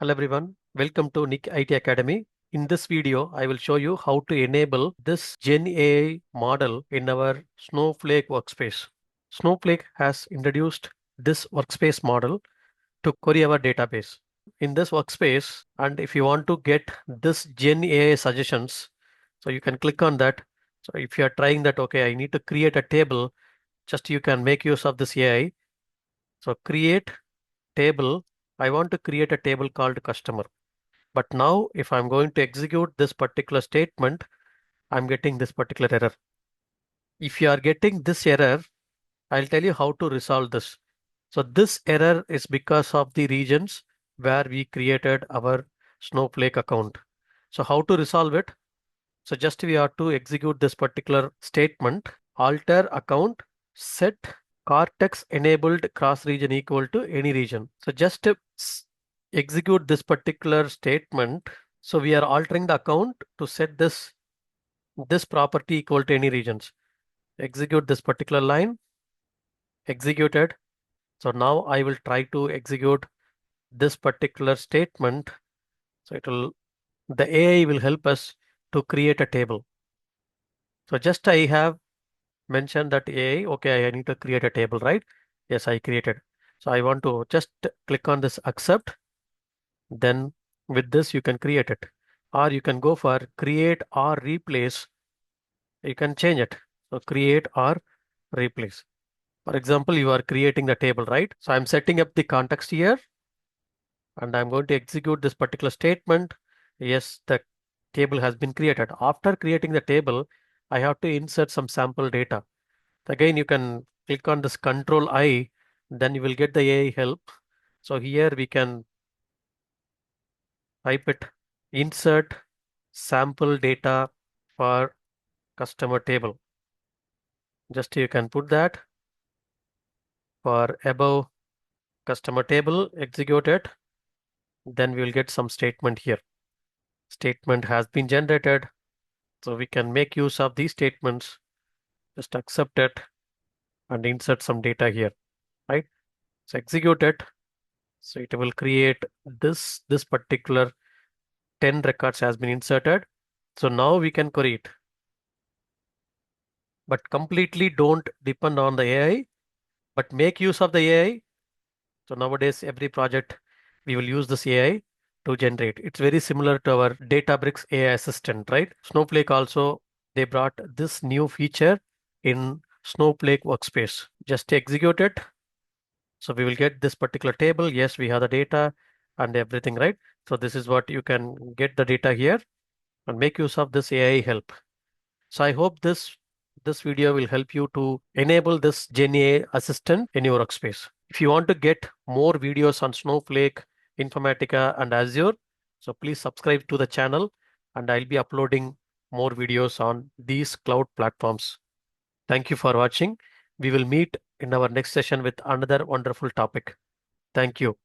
Hello everyone, welcome to Nick IT Academy. In this video, I will show you how to enable this Gen AI model in our Snowflake workspace. Snowflake has introduced this workspace model to query our database. In this workspace, and if you want to get this Gen AI suggestions, so you can click on that. So if you are trying that, okay, I need to create a table, just you can make use of this AI. So create table. I want to create a table called customer. But now if I'm going to execute this particular statement, I'm getting this particular error. If you are getting this error, I'll tell you how to resolve this. So this error is because of the regions where we created our Snowflake account. So how to resolve it? So just we have to execute this particular statement, alter account, set Cortex enabled cross region equal to any region. So just execute this particular statement. So we are altering the account to set this property equal to any regions. Execute this particular line, executed. So now I will try to execute this particular statement. So the AI will help us to create a table. So just I have mentioned that AI, okay, I need to create a table, right? Yes, I created. So I want to just click on this accept. Then with this, you can create it. Or you can go for create or replace. You can change it. So create or replace. For example, you are creating the table, right? So I'm setting up the context here and I'm going to execute this particular statement. Yes, the table has been created. After creating the table, I have to insert some sample data. Again, you can click on this Control I, then you will get the AI help. So here we can type it, insert sample data for customer table. Just you can put that for above customer table, execute it. Then we will get some statement here. Statement has been generated. So we can make use of these statements. Just accept it and insert some data here, right? So execute it. So it will create this particular 10 records has been inserted. So now we can query it. But completely don't depend on the AI, but make use of the AI. So nowadays, every project we will use this AI to generate. It's very similar to our Databricks AI assistant, right? Snowflake also, they brought this new feature in Snowflake workspace. Just execute it. So we will get this particular table. Yes, we have the data and everything, right? So this is what you can get the data here and make use of this AI help. So I hope this video will help you to enable this Gen AI assistant in your workspace. If you want to get more videos on Snowflake, Informatica, and Azure, so please subscribe to the channel and I'll be uploading more videos on these cloud platforms. Thank you for watching. We will meet in our next session with another wonderful topic. Thank you.